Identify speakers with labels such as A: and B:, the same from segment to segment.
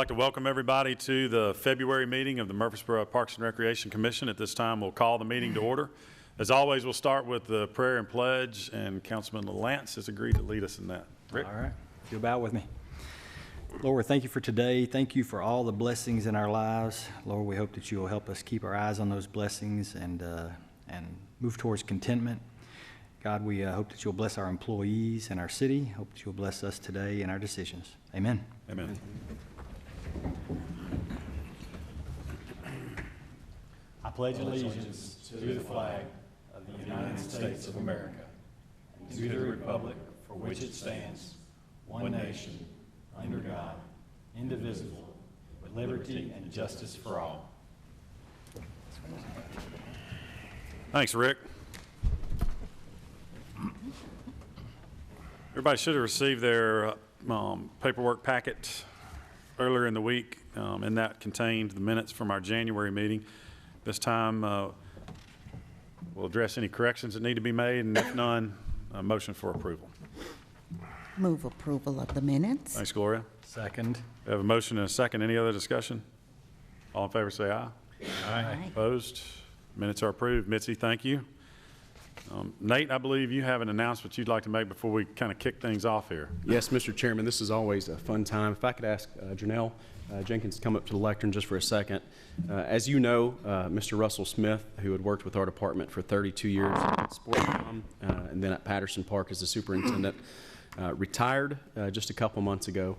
A: like to welcome everybody to the February meeting of the Murphysboro Parks and Recreation Commission. At this time, we'll call the meeting to order. As always, we'll start with the prayer and pledge, and Councilman Lance has agreed to lead us in that. Rick?
B: All right, if you'll bow with me. Lord, thank you for today. Thank you for all the blessings in our lives. Lord, we hope that you will help us keep our eyes on those blessings and move towards contentment. God, we hope that you'll bless our employees and our city. Hope that you'll bless us today in our decisions. Amen.
A: Amen.
C: I pledge allegiance to the flag of the United States of America and to the republic for which it stands, one nation, under God, indivisible, with liberty and justice for all.
A: Thanks, Rick. Everybody should have received their paperwork packet earlier in the week, and that contained the minutes from our January meeting. This time, we'll address any corrections that need to be made, and if none, a motion for approval.
D: Move approval of the minutes.
A: Thanks, Gloria.
B: Second.
A: We have a motion and a second. Any other discussion? All in favor say aye.
D: Aye.
A: Opposed? Minutes are approved. Mitzi, thank you. Nate, I believe you have an announcement you'd like to make before we kind of kick things off here.
E: Yes, Mr. Chairman, this is always a fun time. If I could ask Janelle Jenkins to come up to the lectern just for a second. As you know, Mr. Russell Smith, who had worked with our department for 32 years at Sportscom and then at Patterson Park as the superintendent, retired just a couple months ago.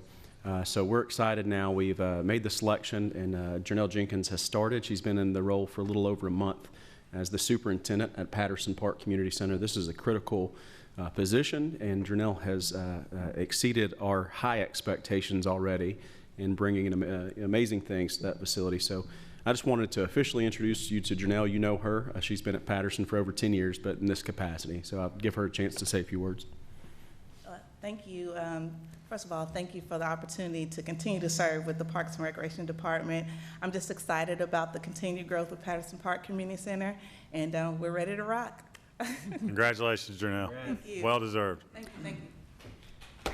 E: So we're excited now. We've made the selection, and Janelle Jenkins has started. She's been in the role for a little over a month as the superintendent at Patterson Park Community Center. This is a critical position, and Janelle has exceeded our high expectations already in bringing in amazing things to that facility. So I just wanted to officially introduce you to Janelle. You know her. She's been at Patterson for over 10 years, but in this capacity. So I'll give her a chance to say a few words.
F: Thank you. First of all, thank you for the opportunity to continue to serve with the Parks and Recreation Department. I'm just excited about the continued growth of Patterson Park Community Center, and we're ready to rock.
A: Congratulations, Janelle.
F: Thank you.
A: Well deserved.
F: Thank you. Thank you.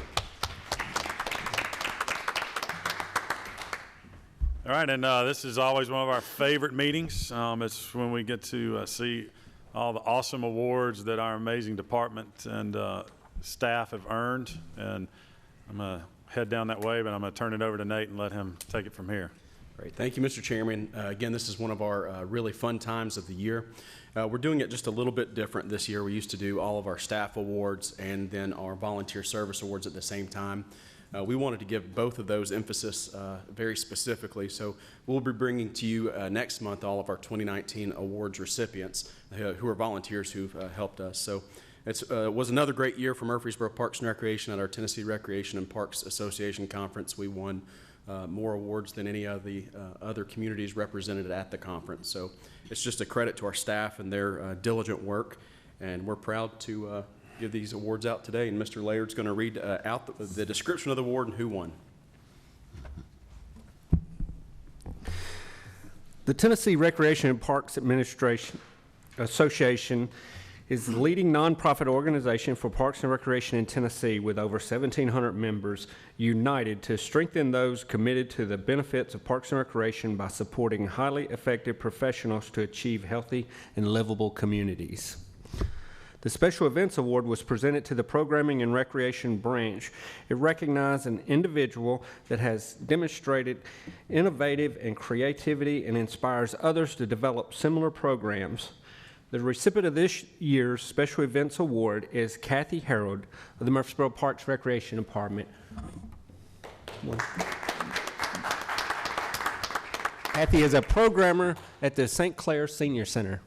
A: All right, and this is always one of our favorite meetings. It's when we get to see all the awesome awards that our amazing department and staff have earned. And I'm going to head down that way, but I'm going to turn it over to Nate and let him take it from here.
E: Great. Thank you, Mr. Chairman. Again, this is one of our really fun times of the year. We're doing it just a little bit different this year. We used to do all of our staff awards and then our volunteer service awards at the same time. We wanted to give both of those emphasis very specifically. So we'll be bringing to you next month all of our 2019 awards recipients who are volunteers who've helped us. So it was another great year for Murphysboro Parks and Recreation at our Tennessee Recreation and Parks Association Conference. We won more awards than any of the other communities represented at the conference. So it's just a credit to our staff and their diligent work, and we're proud to give these awards out today. And Mr. Laird's going to read out the description of the award and who won.
G: The Tennessee Recreation and Parks Association is the leading nonprofit organization for parks and recreation in Tennessee, with over 1,700 members united to strengthen those committed to the benefits of parks and recreation by supporting highly effective professionals to achieve healthy and livable communities. The Special Events Award was presented to the Programming and Recreation branch. It recognized an individual that has demonstrated innovative and creativity and inspires others to develop similar programs. The recipient of this year's Special Events Award is Kathy Harold of the Murphysboro Parks Recreation Department. Kathy is a programmer at the St. Clair Senior Center.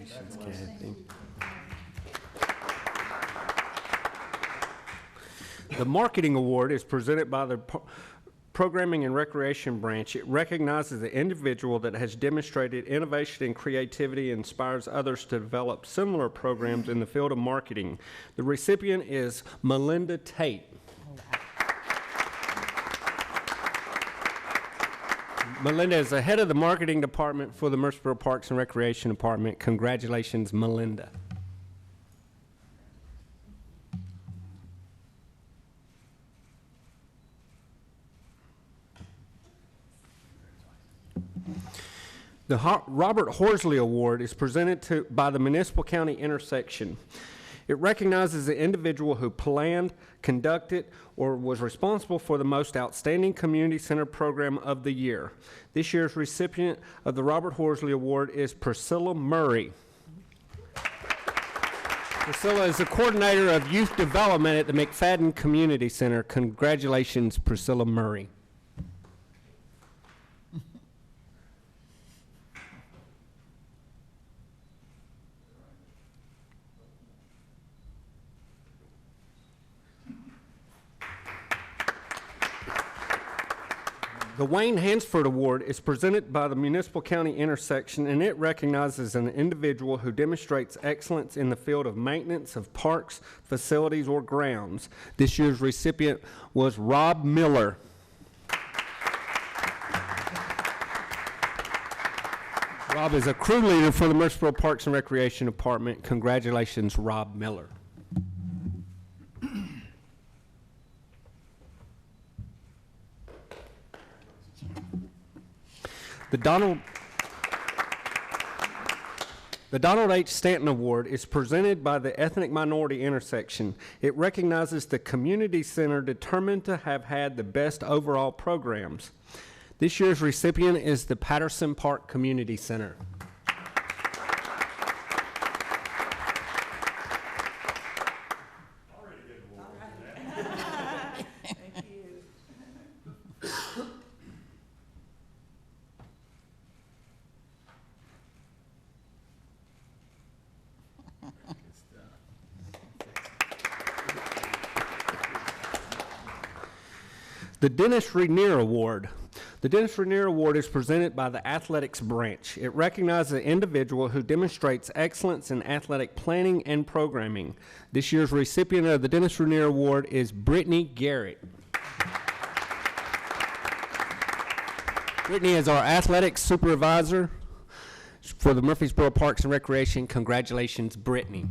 G: Congratulations, Kathy. The Marketing Award is presented by the Programming and Recreation branch. It recognizes the individual that has demonstrated innovation and creativity and inspires others to develop similar programs in the field of marketing. The recipient is Melinda Tate. Melinda is the head of the marketing department for the Murphysboro Parks and Recreation Department. Congratulations, Melinda. The Robert Horsley Award is presented by the Municipal County Intersection. It recognizes the individual who planned, conducted, or was responsible for the most outstanding community center program of the year. This year's recipient of the Robert Horsley Award is Priscilla Murray. Priscilla is the coordinator of youth development at the McFadden Community Center. Congratulations, Priscilla Murray. The Wayne Hansford Award is presented by the Municipal County Intersection, and it recognizes an individual who demonstrates excellence in the field of maintenance of parks, facilities, or grounds. This year's recipient was Rob Miller. Rob is a crew leader for the Murphysboro Parks and Recreation Department. Congratulations, Rob Miller. The Donald H. Stanton Award is presented by the Ethnic Minority Intersection. It recognizes the community center determined to have had the best overall programs. This year's recipient is the Patterson Park Community Center. The Dennis Rainier Award. The Dennis Rainier Award is presented by the Athletics Branch. It recognizes an individual who demonstrates excellence in athletic planning and programming. This year's recipient of the Dennis Rainier Award is Brittany Garrett. Brittany is our athletics supervisor for the Murphysboro Parks and Recreation. Congratulations, Brittany.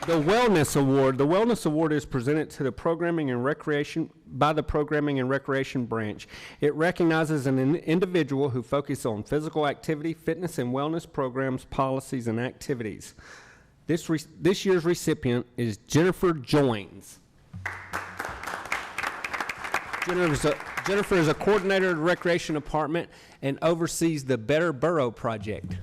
G: The Wellness Award. The Wellness Award is presented to the Programming and Recreation by the Programming and Recreation Branch. It recognizes an individual who focuses on physical activity, fitness and wellness programs, policies, and activities. This year's recipient is Jennifer Joins. Jennifer is a coordinator of the Recreation Department and oversees the Better Borough Project.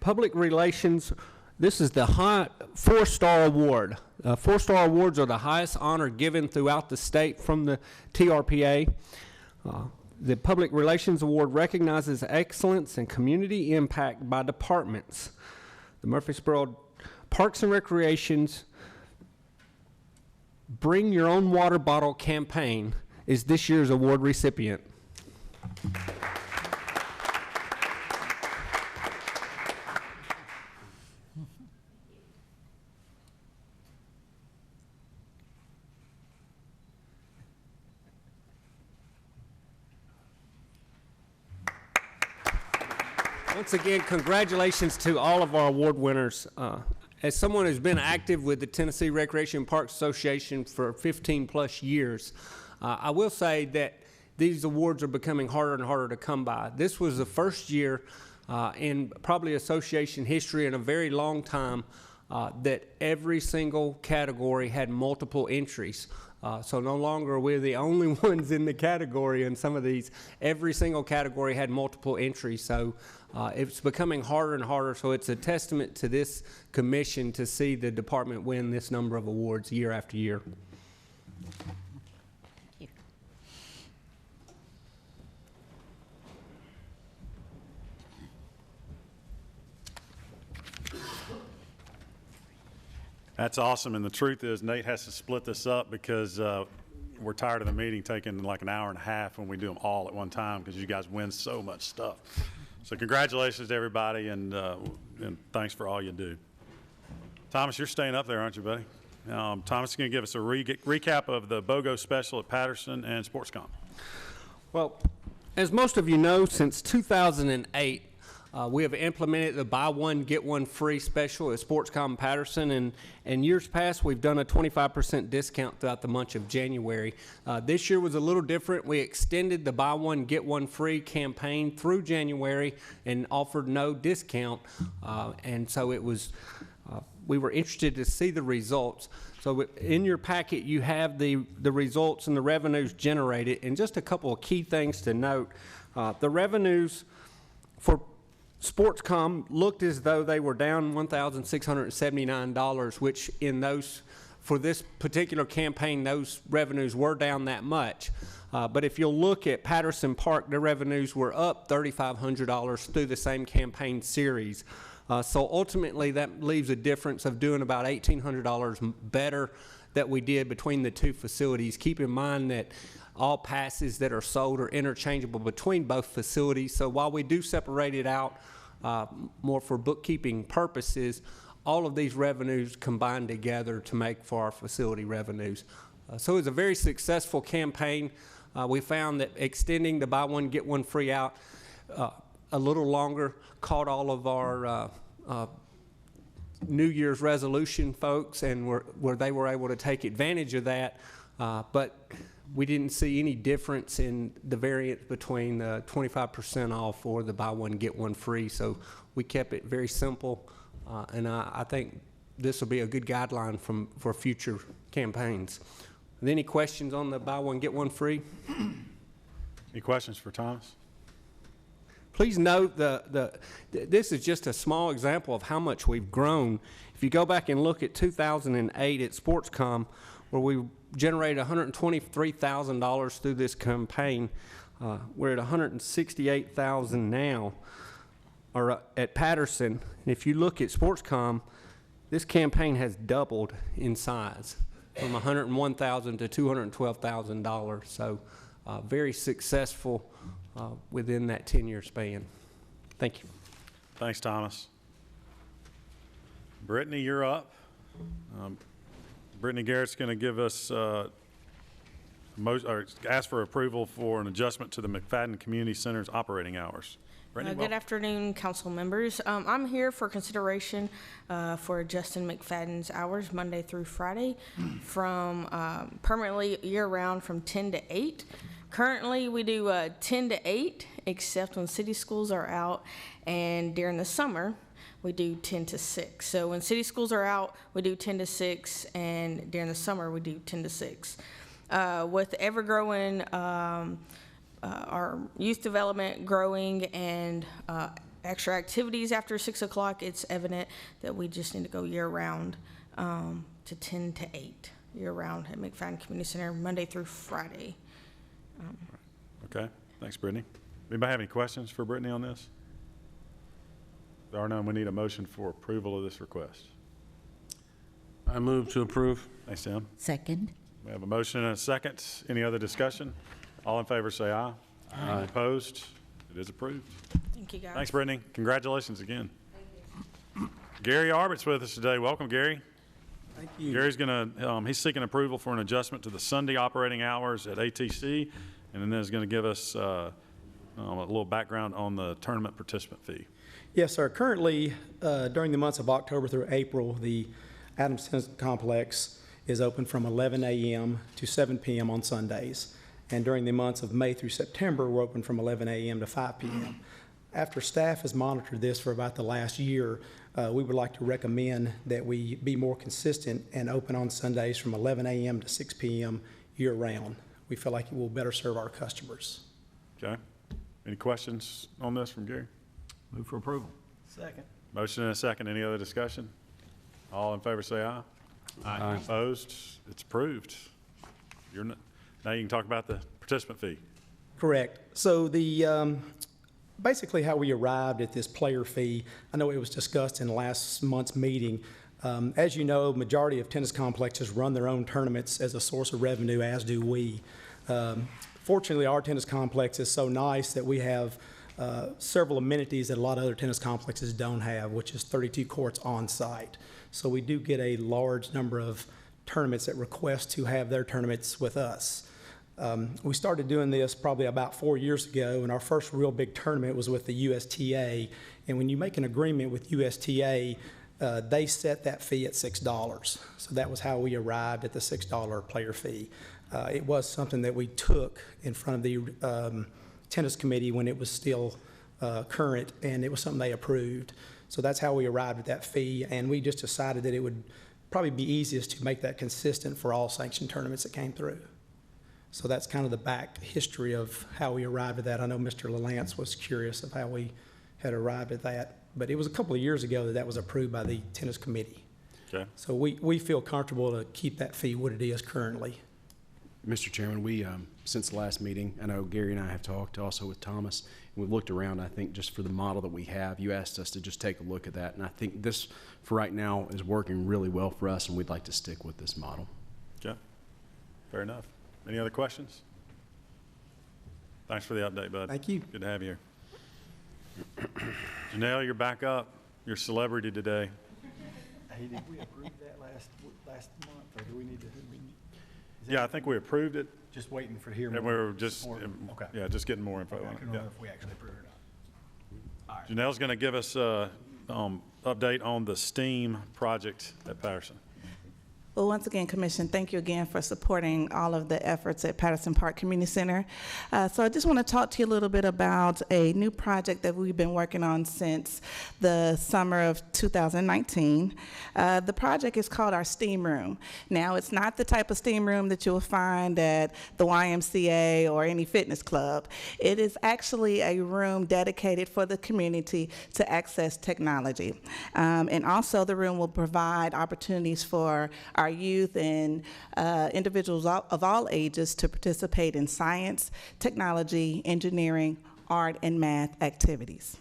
G: Public relations, this is the four-star award. Four-star awards are the highest honor given throughout the state from the TRPA. The Public Relations Award recognizes excellence and community impact by departments. The Murphysboro Parks and Recreation's Bring Your Own Water Bottle campaign is this year's award recipient. Once again, congratulations to all of our award winners. As someone who's been active with the Tennessee Recreation Parks Association for 15 plus years, I will say that these awards are becoming harder and harder to come by. This was the first year in probably association history in a very long time that every single category had multiple entries. So no longer are we the only ones in the category in some of these. Every single category had multiple entries. So it's becoming harder and harder. So it's a testament to this commission to see the department win this number of awards year after year.
A: That's awesome, and the truth is Nate has to split this up because we're tired of the meeting taking like an hour and a half when we do them all at one time because you guys win so much stuff. So congratulations to everybody, and thanks for all you do. Thomas, you're staying up there, aren't you, buddy? Thomas is going to give us a recap of the BOGO special at Patterson and SportsCom.
G: Well, as most of you know, since 2008, we have implemented the buy one, get one free special at SportsCom Patterson, and years past, we've done a 25% discount throughout the month of January. This year was a little different. We extended the buy one, get one free campaign through January and offered no discount, and so it was, we were interested to see the results. So in your packet, you have the results and the revenues generated, and just a couple of key things to note. The revenues for SportsCom looked as though they were down $1,679, which in those, for this particular campaign, those revenues were down that much. But if you'll look at Patterson Park, their revenues were up $3,500 through the same campaign series. So ultimately, that leaves a difference of doing about $1,800 better that we did between the two facilities. Keep in mind that all passes that are sold are interchangeable between both facilities. So while we do separate it out more for bookkeeping purposes, all of these revenues combine together to make for our facility revenues. So it was a very successful campaign. We found that extending the buy one, get one free out a little longer caught all of our New Year's resolution folks, and where they were able to take advantage of that. But we didn't see any difference in the variance between 25% off or the buy one, get one free. So we kept it very simple, and I think this will be a good guideline for future campaigns. Are there any questions on the buy one, get one free?
A: Any questions for Thomas?
G: Please note this is just a small example of how much we've grown. If you go back and look at 2008 at SportsCom, where we generated $123,000 through this campaign, we're at $168,000 now, or at Patterson. And if you look at SportsCom, this campaign has doubled in size from $101,000 to $212,000. So very successful within that 10-year span. Thank you.
A: Thanks, Thomas. Brittany, you're up. Brittany Garrett's going to give us ask for approval for an adjustment to the McFadden Community Center's operating hours. Brittany,
H: good afternoon, council members. I'm here for consideration for adjusting McFadden's hours Monday through Friday from permanently year-round from 10 to 8. Currently, we do 10 to 8, except when city schools are out, and during the summer, we do 10 to 6. So when city schools are out, we do 10 to 6, and during the summer, we do 10 to 6. With ever-growing, our youth development growing and extra activities after 6 o'clock, it's evident that we just need to go year-round to 10 to 8, year-round at McFadden Community Center, Monday through Friday.
A: Okay, thanks, Brittany. Anybody have any questions for Brittany on this? If there are none, we need a motion for approval of this request.
C: I move to approve.
A: Thanks, Tim.
D: Second.
A: We have a motion and a second. Any other discussion? All in favor say aye. Aye. Opposed? It is approved.
H: Thank you, guys.
A: Thanks, Brittany. Congratulations again. Gary Arbert's with us today. Welcome, Gary.
I: Thank you.
A: Gary's going to, he's seeking approval for an adjustment to the Sunday operating hours at ATC, and then is going to give us a little background on the tournament participant fee.
I: Yes, sir. Currently, during the months of October through April, the Adams Tennis Complex is open from 11 a.m. to 7 p.m. on Sundays. And during the months of May through September, we're open from 11 a.m. to 5 p.m. After staff has monitored this for about the last year, we would like to recommend that we be more consistent and open on Sundays from 11 a.m. to 6 p.m. year-round. We feel like it will better serve our customers.
A: Okay. Any questions on this from Gary?
C: Move for approval.
I: Second.
A: Motion and a second. Any other discussion? All in favor say aye.
C: Aye.
A: Opposed? It's approved. Now you can talk about the participant fee.
I: Correct. So the basically how we arrived at this player fee, I know it was discussed in last month's meeting. As you know, majority of tennis complexes run their own tournaments as a source of revenue, as do we. Fortunately, our tennis complex is so nice that we have several amenities that a lot of other tennis complexes don't have, which is 32 courts on site. So we do get a large number of tournaments that request to have their tournaments with us. We started doing this probably about 4 years ago, and our first real big tournament was with the USTA. And when you make an agreement with USTA, they set that fee at $6. So that was how we arrived at the $6 player fee. It was something that we took in front of the tennis committee when it was still current, and it was something they approved. So that's how we arrived at that fee, and we just decided that it would probably be easiest to make that consistent for all sanctioned tournaments that came through. So that's kind of the back history of how we arrived at that. I know Mr. LaLance was curious of how we had arrived at that, but it was a couple of years ago that that was approved by the tennis committee.
A: Okay.
I: So we feel comfortable to keep that fee what it is currently.
E: Mr. Chairman, we, since the last meeting, I know Gary and I have talked also with Thomas, and we've looked around, I think, just for the model that we have. You asked us to just take a look at that, and I think this, for right now, is working really well for us, and we'd like to stick with this model.
A: Okay. Fair enough. Any other questions? Thanks for the update, bud.
I: Thank you.
A: Good to have you here. Janelle, you're back up. You're a celebrity today.
B: Hey, did we approve that last month, or do we need to?
A: Yeah, I think we approved it,
B: Just waiting for hear more.
A: and we were just,
B: more. Okay.
A: yeah, just getting more info
B: Okay, I
A: on it.
B: couldn't
A: Yeah.
B: remember if we actually approved it or not.
A: Janelle's going to give us a update on the STEAM project at Patterson.
F: Well, once again, Commission, thank you again for supporting all of the efforts at Patterson Park Community Center. So I just want to talk to you a little bit about a new project that we've been working on since the summer of 2019. The project is called our STEAM Room. Now, it's not the type of STEAM room that you'll find at the YMCA or any fitness club. It is actually a room dedicated for the community to access technology. And also, the room will provide opportunities for our youth and individuals of all ages to participate in science, technology, engineering, art, and math activities.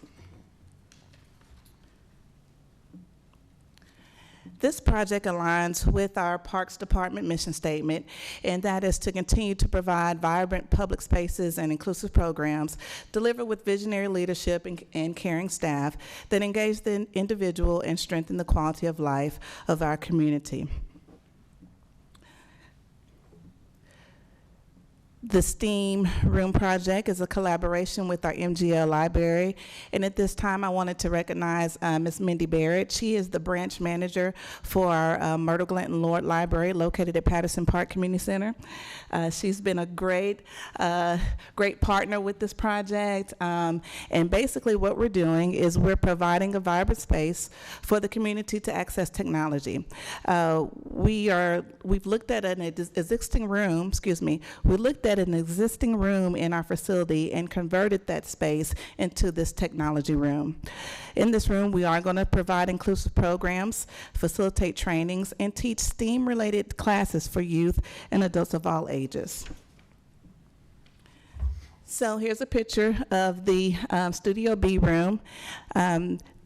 F: This project aligns with our Parks Department mission statement, and that is to continue to provide vibrant public spaces and inclusive programs delivered with visionary leadership and caring staff that engage the individual and strengthen the quality of life of our community. The STEAM Room project is a collaboration with our MGL library, and at this time I wanted to recognize Ms. Mindy Barrett. She is the branch manager for our Myrtle, Glanton, Lorde Library located at Patterson Park Community Center. She's been a great partner with this project, and basically what we're doing is we're providing a vibrant space for the community to access technology. We've looked at an existing room, we looked at an existing room in our facility and converted that space into this technology room. In this room, we are going to provide inclusive programs, facilitate trainings, and teach STEAM-related classes for youth and adults of all ages. So here's a picture of the Studio B room.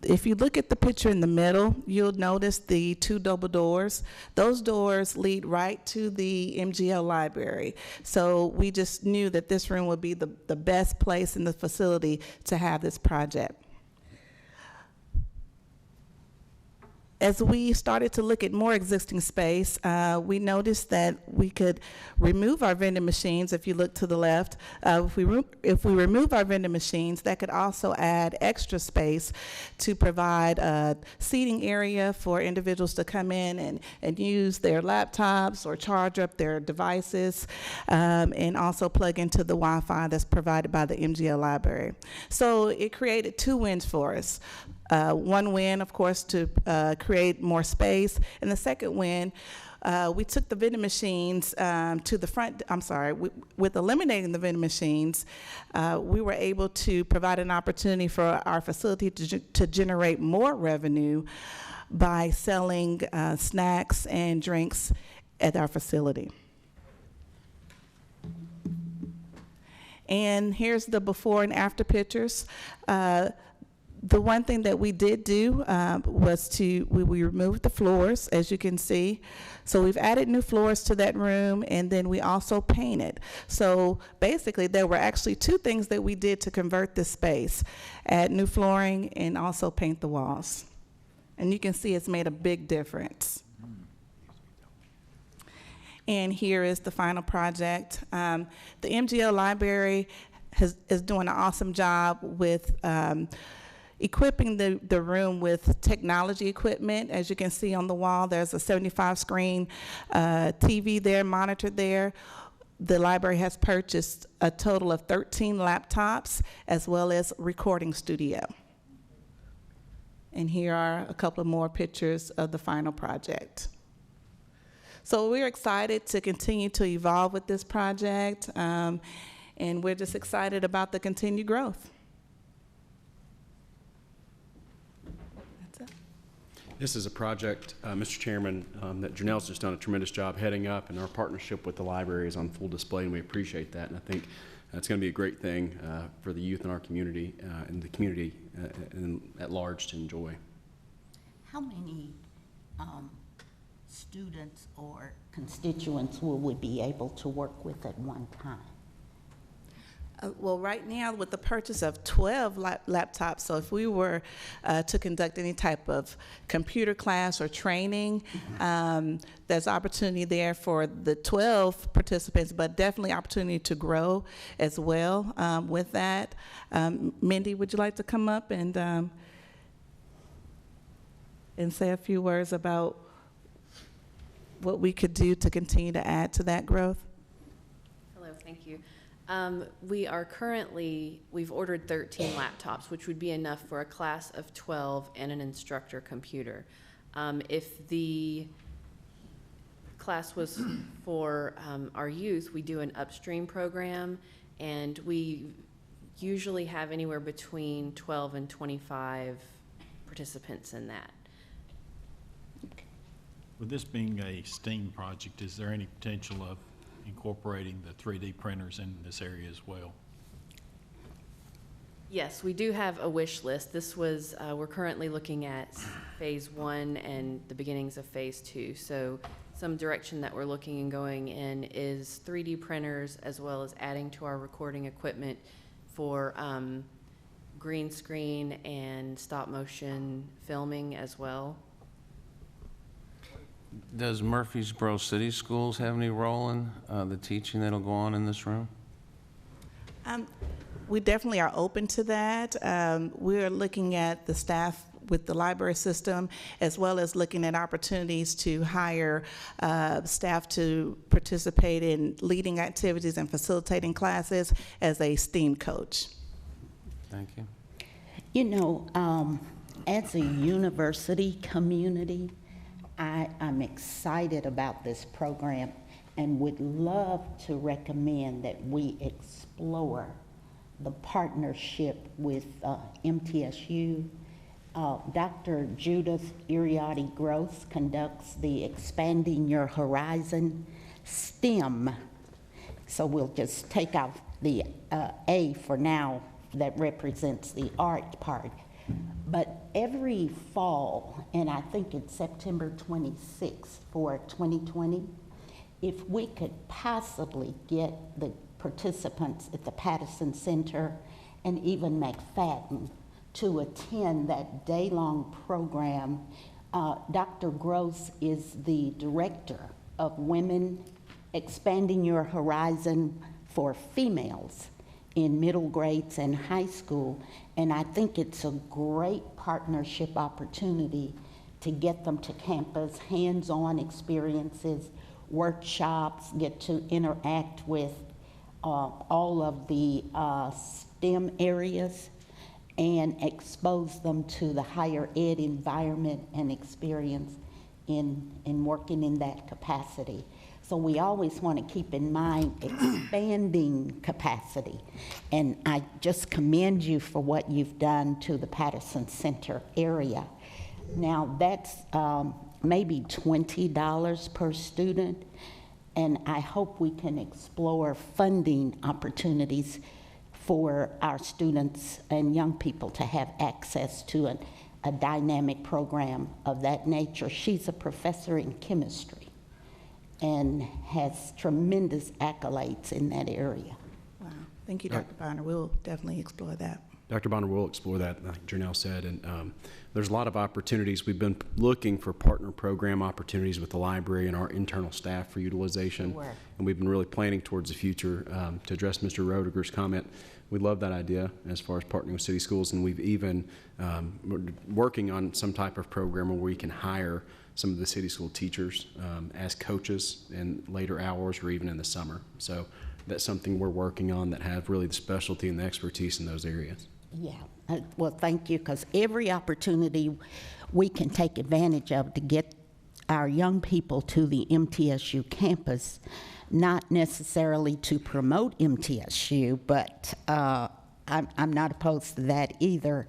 F: If you look at the picture in the middle, you'll notice the two double doors. Those doors lead right to the MGL library. So we just knew that this room would be the best place in the facility to have this project. As we started to look at more existing space, we noticed that we could remove our vending machines. If you look to the left, if we remove our vending machines, that could also add extra space to provide a seating area for individuals to come in and use their laptops or charge up their devices, and also plug into the Wi-Fi that's provided by the MGL library. So it created two wins for us. One win, of course, to create more space, and the second win, we took the vending machines to the front. With eliminating the vending machines, we were able to provide an opportunity for our facility to generate more revenue by selling snacks and drinks at our facility. And here's the before and after pictures. The one thing that we did do was we removed the floors, as you can see. So we've added new floors to that room, and then we also painted. So basically, there were actually two things that we did to convert this space: add new flooring and also paint the walls. And you can see it's made a big difference. And here is the final project. The MGL Library is doing an awesome job with equipping the room with technology equipment. As you can see on the wall, there's a 75-screen TV there, monitor there. The library has purchased a total of 13 laptops, as well as recording studio. And here are a couple of more pictures of the final project. So we're excited to continue to evolve with this project, and we're just excited about the continued growth.
E: This is a project, Mr. Chairman, that Janelle's just done a tremendous job heading up, and our partnership with the library is on full display, and we appreciate that. And I think it's going to be a great thing for the youth in our community and the community at large to enjoy.
D: How many students or constituents will we be able to work with at one time?
F: Well, right now, with the purchase of 12 laptops, so if we were to conduct any type of computer class or training, there's opportunity there for the 12 participants, but definitely opportunity to grow as well with that. Mindy, would you like to come up and say a few words about what we could do to continue to add to that growth?
J: Hello, thank you. We've ordered 13 laptops, which would be enough for a class of 12 and an instructor computer. If the class was for our youth, we do an upstream program, and we usually have anywhere between 12 and 25 participants in that.
C: With this being a STEAM project, is there any potential of incorporating the 3D printers in this area as well?
J: Yes, we do have a wish list. This was, we're currently looking at phase 1 and the beginnings of phase 2. So some direction that we're looking and going in is 3D printers, as well as adding to our recording equipment for green screen and stop motion filming as well.
K: Does Murphysboro City Schools have any role in the teaching that'll go on in this room?
F: We definitely are open to that. We're looking at the staff with the library system, as well as looking at opportunities to hire staff to participate in leading activities and facilitating classes as a STEAM coach.
K: Thank you.
D: You know, as a university community, I'm excited about this program and would love to recommend that we explore the partnership with MTSU. Dr. Judith Iriarty-Gross conducts the Expanding Your Horizon STEM. So we'll just take out the A for now that represents the art part. But every fall, and I think it's September 26th for 2020, if we could possibly get the participants at the Patterson Center and even McFadden to attend that day-long program. Dr. Gross is the director of Women Expanding Your Horizon for Females in middle grades and high school, and I think it's a great partnership opportunity to get them to campus, hands-on experiences, workshops, get to interact with all of the STEM areas, and expose them to the higher ed environment and experience in working in that capacity. So we always want to keep in mind expanding capacity. And I just commend you for what you've done to the Patterson Center area. Now that's maybe $20 per student, and I hope we can explore funding opportunities for our students and young people to have access to a dynamic program of that nature. She's a professor in chemistry and has tremendous accolades in that area.
F: Wow. Thank you, Dr. Bonner. We'll definitely explore that.
E: Dr. Bonner will explore that, like Janelle said, and there's a lot of opportunities. We've been looking for partner program opportunities with the library and our internal staff for utilization,
D: Sure.
E: and we've been really planning towards the future. To address Mr. Roediger's comment, we love that idea as far as partnering with city schools, and we've even we're working on some type of program where we can hire some of the city school teachers as coaches in later hours or even in the summer. So that's something we're working on that have really the specialty and the expertise in those areas.
D: Yeah, well, thank you, because every opportunity we can take advantage of to get our young people to the MTSU campus, not necessarily to promote MTSU, but I'm not opposed to that either,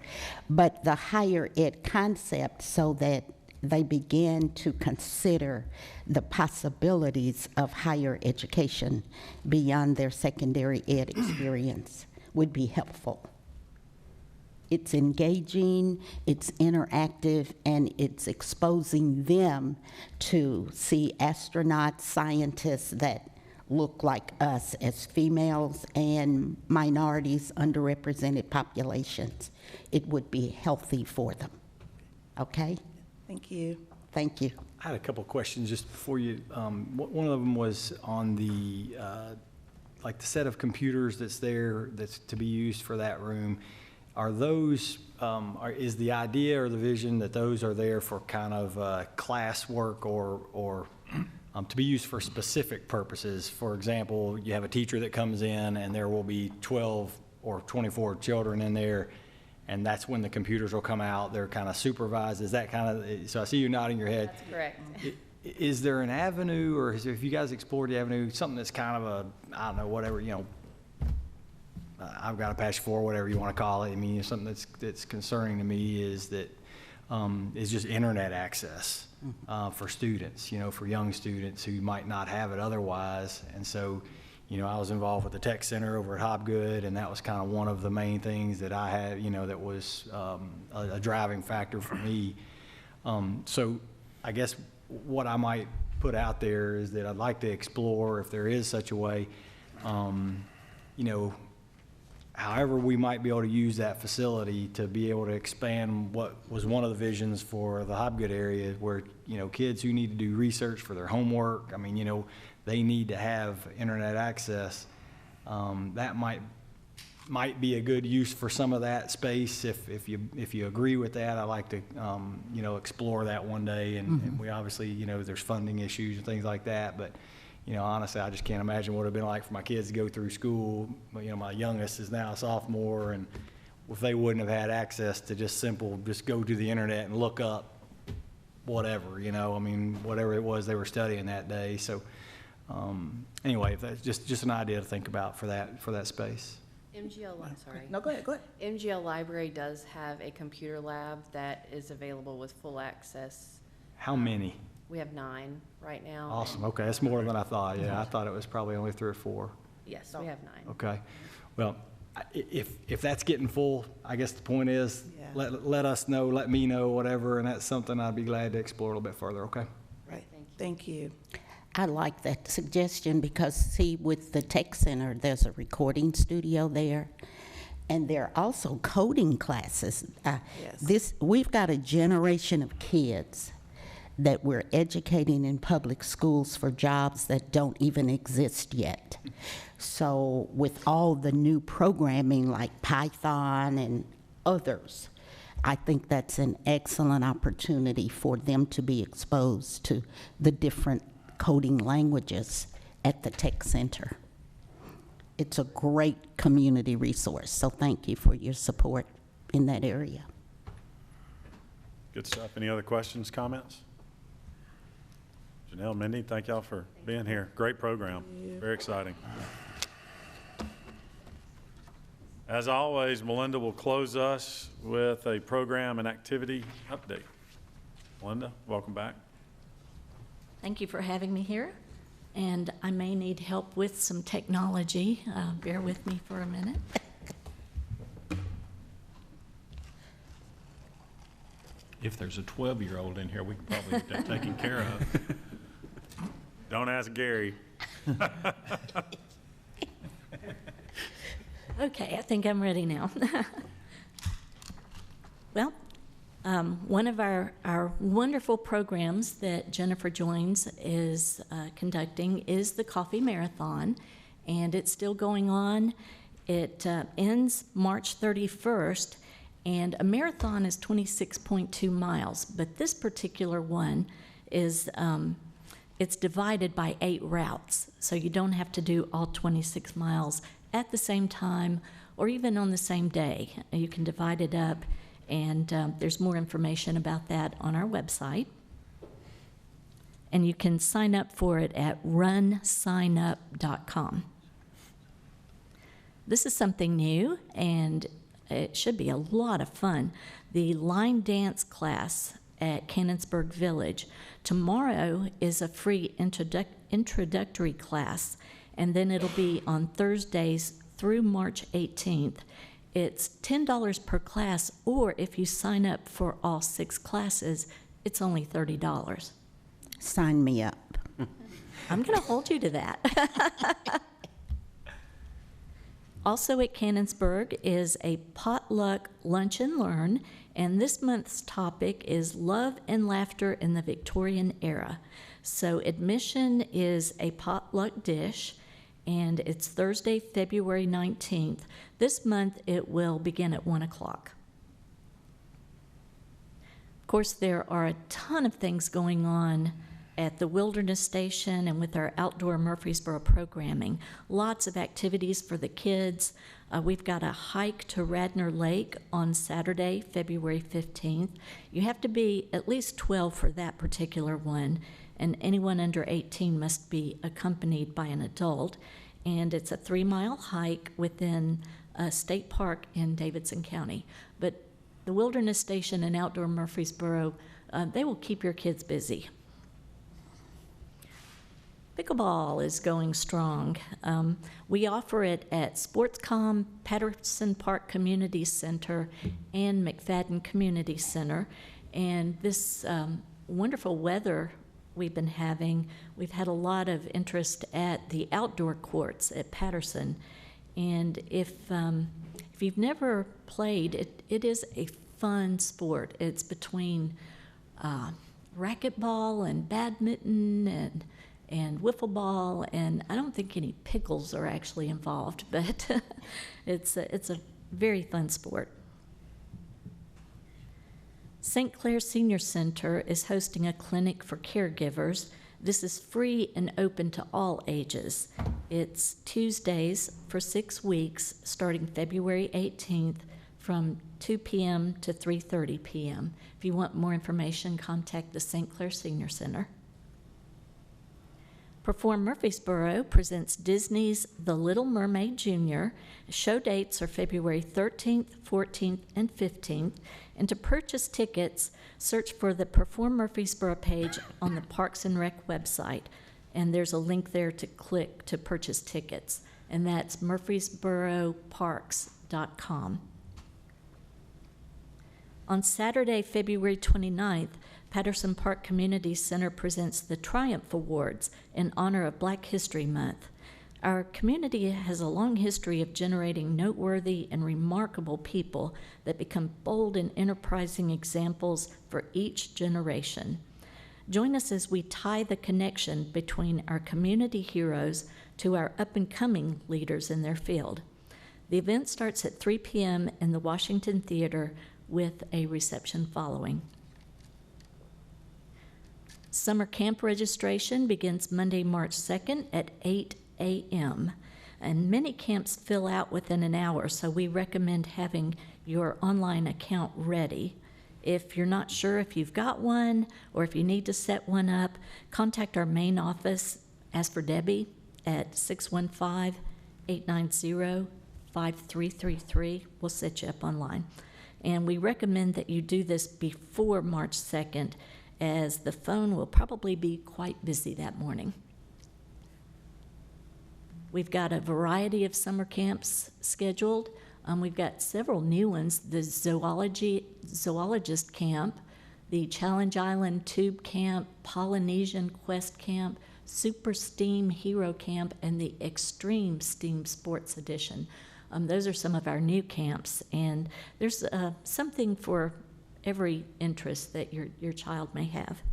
D: but the higher ed concept so that they begin to consider the possibilities of higher education beyond their secondary ed experience would be helpful. It's engaging, it's interactive, and it's exposing them to see astronauts, scientists that look like us as females and minorities, underrepresented populations. It would be healthy for them. Okay?
F: Thank you.
D: Thank you.
B: I had a couple of questions just before you. One of them was on the, like the set of computers that's there that's to be used for that room. Are those, is the idea or the vision that those are there for kind of class work or to be used for specific purposes? For example, you have a teacher that comes in and there will be 12 or 24 children in there, and that's when the computers will come out. They're kind of supervised. Is that kind of, so I see you nodding your head.
J: That's correct.
B: Is there an avenue, or have you guys explored the avenue, something that's kind of a, I don't know, whatever, you know, I've got a passion for, whatever you want to call it. I mean, something that's concerning to me is that is just internet access for students, you know, for young students who might not have it otherwise. And so, you know, I was involved with the tech center over at Hobgood, and that was kind of one of the main things that I had, you know, that was a driving factor for me. So I guess what I might put out there is that I'd like to explore, if there is such a way, you know, however we might be able to use that facility to be able to expand what was one of the visions for the Hobgood area, where, you know, kids who need to do research for their homework, I mean, you know, they need to have internet access. That might be a good use for some of that space. If you agree with that, I'd like to, you know, explore that one day. And we obviously, you know, there's funding issues and things like that, but you know, honestly, I just can't imagine what it would have been like for my kids to go through school. You know, my youngest is now a sophomore, and if they wouldn't have had access to just go to the internet and look up whatever, you know, I mean, whatever it was they were studying that day. So anyway, that's just an idea to think about for that space.
J: Sorry.
F: No, go ahead, go ahead.
J: MGL Library does have a computer lab that is available with full access.
B: How many?
J: We have 9 right now.
B: Awesome. Okay, that's more than I thought. Yeah, I thought it was probably only 3 or 4.
J: Yes, we have 9.
B: Okay. Well, if that's getting full, I guess the point is,
F: Yeah.
B: let us know, let me know, whatever, and that's something I'd be glad to explore a little bit further, okay?
F: Right. Thank you.
D: I like that suggestion because, see, with the tech center, there's a recording studio there, and there are also coding classes.
F: Yes.
D: We've got a generation of kids that we're educating in public schools for jobs that don't even exist yet. So with all the new programming like Python and others, I think that's an excellent opportunity for them to be exposed to the different coding languages at the tech center. It's a great community resource, so thank you for your support in that area.
A: Good stuff. Any other questions, comments? Janelle, Mindy, thank y'all for being here. Great program. Very exciting. As always, Melinda will close us with a program and activity update. Melinda, welcome back.
L: Thank you for having me here. And I may need help with some technology. Bear with me for a minute.
C: If there's a 12-year-old in here, we could probably get that taken care of.
A: Don't ask Gary.
L: Okay, I think I'm ready now. Well, one of our wonderful programs that Jennifer Joins is conducting is the Coffee Marathon, and it's still going on. It ends March 31st, and a marathon is 26.2 miles, but this particular one is it's divided by 8 routes, so you don't have to do all 26 miles at the same time or even on the same day. You can divide it up, and there's more information about that on our website. And you can sign up for it at runsignup.com. This is something new, and it should be a lot of fun. The line dance class at Canonsburg Village. Tomorrow is a free introductory class, and then it'll be on Thursdays through March 18th. It's $10 per class, or if you sign up for all 6 classes, it's only $30.
D: Sign me up.
L: I'm going to hold you to that. Also at Canonsburg is a potluck lunch and learn, and this month's topic is love and laughter in the Victorian era. So admission is a potluck dish, and it's Thursday, February 19th. This month it will begin at 1 o'clock. Of course, there are a ton of things going on at the Wilderness Station and with our outdoor Murphysboro programming. Lots of activities for the kids. We've got a hike to Radnor Lake on Saturday, February 15th. You have to be at least 12 for that particular one, and anyone under 18 must be accompanied by an adult. And it's a 3-mile hike within a state park in Davidson County. But the Wilderness Station and outdoor Murphysboro, they will keep your kids busy. Pickleball is going strong. We offer it at SportsCom, Patterson Park Community Center, and McFadden Community Center. And this wonderful weather we've been having, we've had a lot of interest at the outdoor courts at Patterson. And if you've never played, it is a fun sport. It's between racquetball and badminton and wiffle ball, and I don't think any pickles are actually involved, but it's a very fun sport. St. Clair Senior Center is hosting a clinic for caregivers. This is free and open to all ages. It's Tuesdays for 6 weeks, starting February 18th from 2 p.m. to 3:30 p.m. If you want more information, contact the St. Clair Senior Center. Perform Murphysboro presents Disney's The Little Mermaid Jr. Show dates are February 13th, 14th, and 15th. And to purchase tickets, search for the Perform Murphysboro page on the Parks and Rec website. And there's a link there to click to purchase tickets. And that's murphysboroparks.com. On Saturday, February 29th, Patterson Park Community Center presents the Triumph Awards in honor of Black History Month. Our community has a long history of generating noteworthy and remarkable people that become bold and enterprising examples for each generation. Join us as we tie the connection between our community heroes to our up-and-coming leaders in their field. The event starts at 3 p.m. in the Washington Theater with a reception following. Summer camp registration begins Monday, March 2nd at 8 a.m. And many camps fill out within an hour, so we recommend having your online account ready. If you're not sure if you've got one or if you need to set one up, contact our main office, ask for Debbie at 615-890-5333. We'll set you up online. And we recommend that you do this before March 2nd, as the phone will probably be quite busy that morning. We've got a variety of summer camps scheduled. We've got several new ones. The zoologist camp, the Challenge Island Tube Camp, Polynesian Quest Camp, Super Steam Hero Camp, and the Extreme Steam Sports Edition. Those are some of our new camps, and there's something for every interest that your child may have.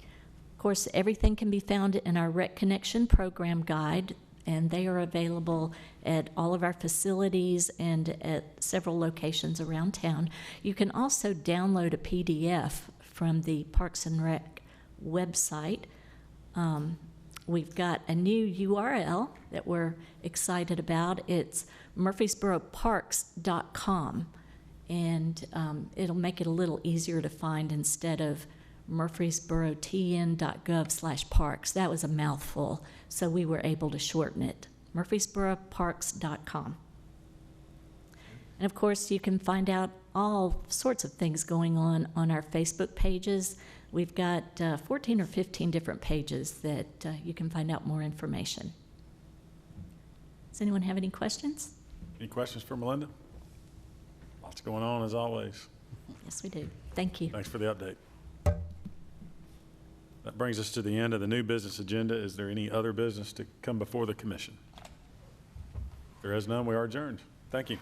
L: Of course, everything can be found in our Rec Connection program guide, and they are available at all of our facilities and at several locations around town. You can also download a PDF from the Parks and Rec website. We've got a new URL that we're excited about. It's murphysboroparks.com, and it'll make it a little easier to find instead of murphysborotn.gov/parks. That was a mouthful, so we were able to shorten it, murphysboroparks.com. And of course, you can find out all sorts of things going on our Facebook pages. We've got 14 or 15 different pages that you can find out more information. Does anyone have any questions?
A: Any questions for Melinda? Lots going on as always.
L: Yes, we do. Thank you.
A: Thanks for the update. That brings us to the end of the new business agenda. Is there any other business to come before the commission? If there is none, we are adjourned. Thank you.